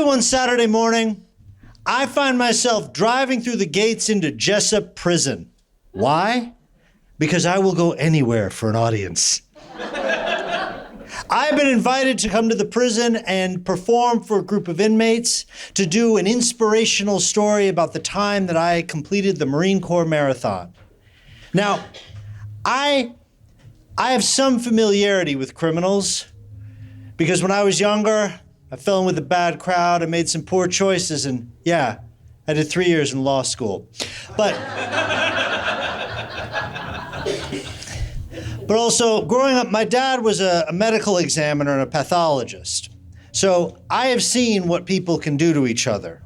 one Saturday morning, I find myself driving through the gates into Jessup Prison. Why? Because I will go anywhere for an audience. I've been invited to come to the prison and perform for a group of inmates to do an inspirational story about the time that I completed the Marine Corps Marathon. Now, I have some familiarity with criminals because when I was younger, I fell in with a bad crowd, I made some poor choices, and yeah, I did 3 years in law school. But also, growing up, my dad was a medical examiner and a pathologist. So I have seen what people can do to each other.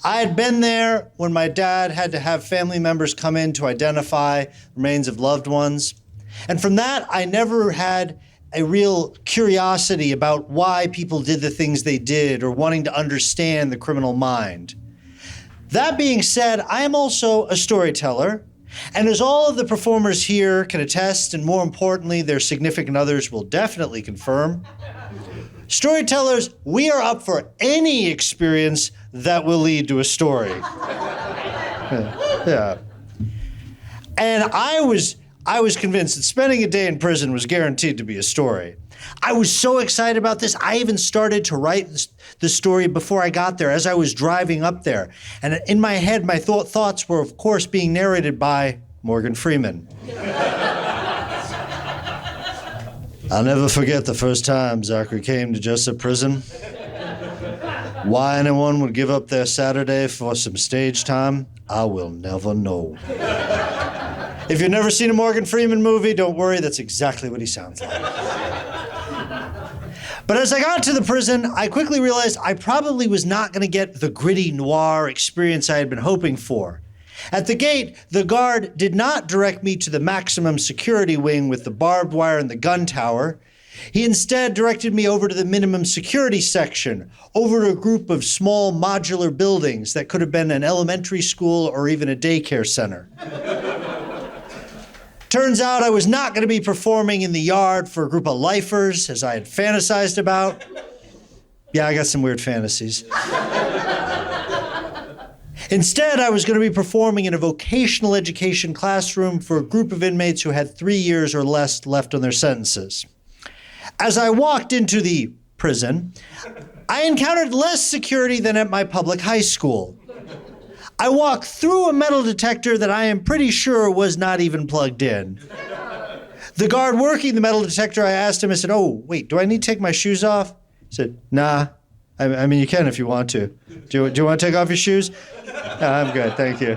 I had been there when my dad had to have family members come in to identify remains of loved ones. And from that, I never had a real curiosity about why people did the things they did or wanting to understand the criminal mind. That being said, I am also a storyteller. And as all of the performers here can attest, and more importantly, their significant others will definitely confirm, storytellers, we are up for any experience that will lead to a story. Yeah. And I was convinced that spending a day in prison was guaranteed to be a story. I was so excited about this, I even started to write the story before I got there, as I was driving up there. And in my head, my thoughts were, of course, being narrated by Morgan Freeman. I'll never forget the first time Zachary came to Jessup Prison. Why anyone would give up their Saturday for some stage time, I will never know. If you've never seen a Morgan Freeman movie, don't worry, that's exactly what he sounds like. But as I got to the prison, I quickly realized I probably was not going to get the gritty noir experience I had been hoping for. At the gate, the guard did not direct me to the maximum security wing with the barbed wire and the gun tower. He instead directed me over to the minimum security section, over to a group of small modular buildings that could have been an elementary school or even a daycare center. Turns out I was not going to be performing in the yard for a group of lifers, as I had fantasized about. Yeah, I got some weird fantasies. Instead, I was going to be performing in a vocational education classroom for a group of inmates who had 3 years or less left on their sentences. As I walked into the prison, I encountered less security than at my public high school. I walked through a metal detector that I am pretty sure was not even plugged in. The guard working the metal detector, I asked him, I said, "Oh, wait, do I need to take my shoes off?" He said, "Nah. I mean, you can if you want to. Do you want to take off your shoes?" "No, I'm good, thank you."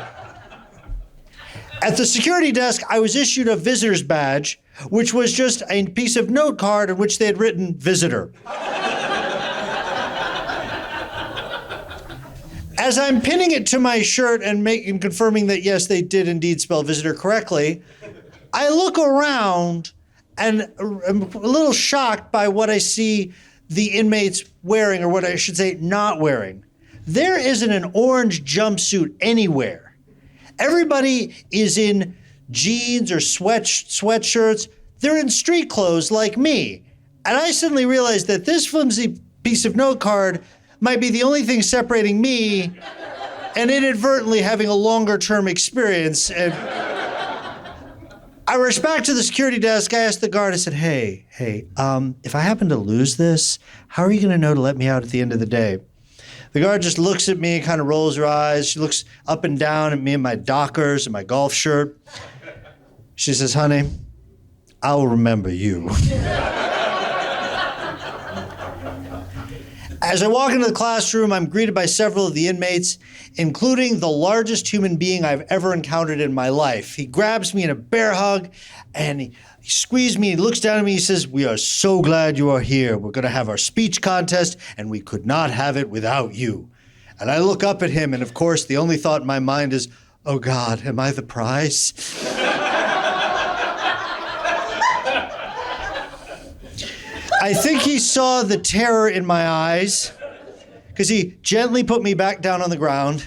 At the security desk, I was issued a visitor's badge, which was just a piece of note card on which they had written "Visitor." As I'm pinning it to my shirt and confirming that, yes, they did indeed spell visitor correctly, I look around and I'm a little shocked by what I see the inmates wearing, or what I should say, not wearing. There isn't an orange jumpsuit anywhere. Everybody is in jeans or sweatshirts. They're in street clothes like me. And I suddenly realized that this flimsy piece of note card might be the only thing separating me and inadvertently having a longer-term experience. And I rushed back to the security desk. I asked the guard, I said, hey, if I happen to lose this, how are you going to know to let me out at the end of the day? The guard just looks at me, kind of rolls her eyes. She looks up and down at me in my Dockers and my golf shirt. She says, "Honey, I'll remember you." As I walk into the classroom, I'm greeted by several of the inmates, including the largest human being I've ever encountered in my life. He grabs me in a bear hug, and he squeezes me, he looks down at me, he says, "We are so glad you are here. We're going to have our speech contest, and we could not have it without you." And I look up at him, and of course, the only thought in my mind is, "Oh God, am I the prize?" I think he saw the terror in my eyes, because he gently put me back down on the ground,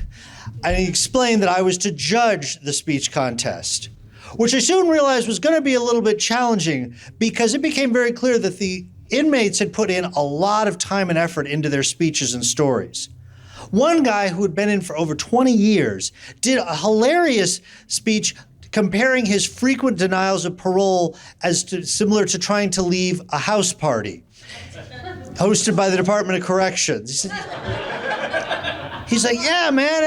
and he explained that I was to judge the speech contest, which I soon realized was going to be a little bit challenging, because it became very clear that the inmates had put in a lot of time and effort into their speeches and stories. One guy who had been in for over 20 years did a hilarious speech comparing his frequent denials of parole similar to trying to leave a house party hosted by the Department of Corrections. He's like, yeah, man,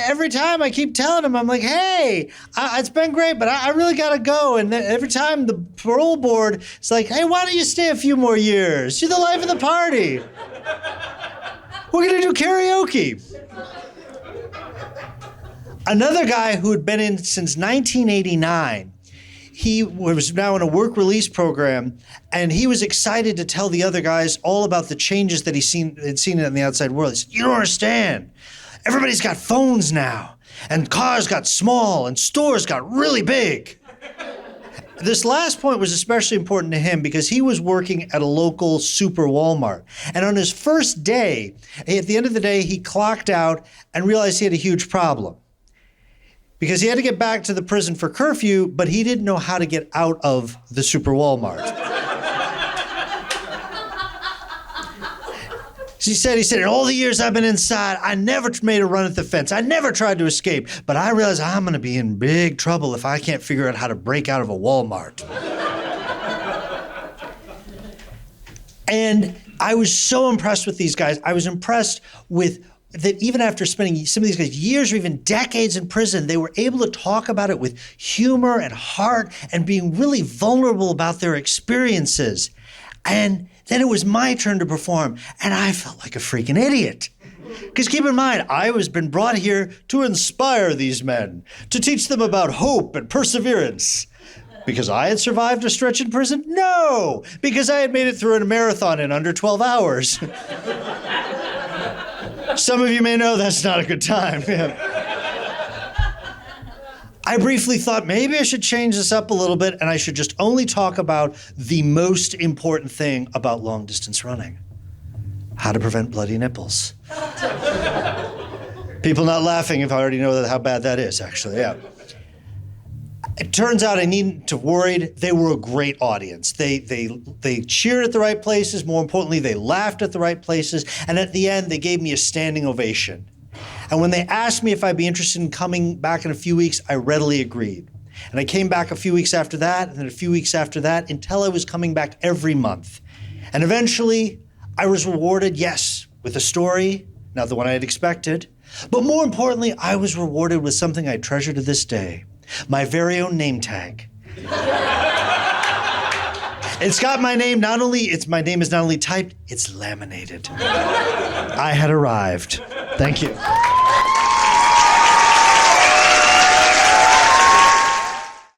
every time I keep telling him, I'm like, hey, it's been great, but I really got to go. And then every time the parole board is like, hey, why don't you stay a few more years? You're the life of the party. We're going to do karaoke. Another guy who had been in since 1989, he was now in a work release program, and he was excited to tell the other guys all about the changes that had seen in the outside world. He said, you don't understand. Everybody's got phones now, and cars got small, and stores got really big. This last point was especially important to him because he was working at a local super Walmart. And on his first day, at the end of the day, he clocked out and realized he had a huge problem. Because he had to get back to the prison for curfew, but he didn't know how to get out of the super Walmart. He said, in all the years I've been inside, I never made a run at the fence. I never tried to escape, but I realized I'm gonna be in big trouble if I can't figure out how to break out of a Walmart. And I was so impressed with these guys. I was impressed with that even after spending some of these guys years or even decades in prison, they were able to talk about it with humor and heart and being really vulnerable about their experiences. And then it was my turn to perform, and I felt like a freaking idiot. Because keep in mind, I was been brought here to inspire these men, to teach them about hope and perseverance. Because I had survived a stretch in prison? No, because I had made it through a marathon in under 12 hours. Some of you may know that's not a good time. I briefly thought maybe I should change this up a little bit and I should just only talk about the most important thing about long distance running. How to prevent bloody nipples. People not laughing if I already know how bad that is, actually, yeah. It turns out I needn't to worried. They were a great audience. They cheered at the right places. More importantly, they laughed at the right places. And at the end, they gave me a standing ovation. And when they asked me if I'd be interested in coming back in a few weeks, I readily agreed. And I came back a few weeks after that, and then a few weeks after that, until I was coming back every month. And eventually, I was rewarded, yes, with a story, not the one I had expected. But more importantly, I was rewarded with something I treasure to this day. My very own name tag. It's got my name, my name is not only typed, it's laminated. I had arrived. Thank you.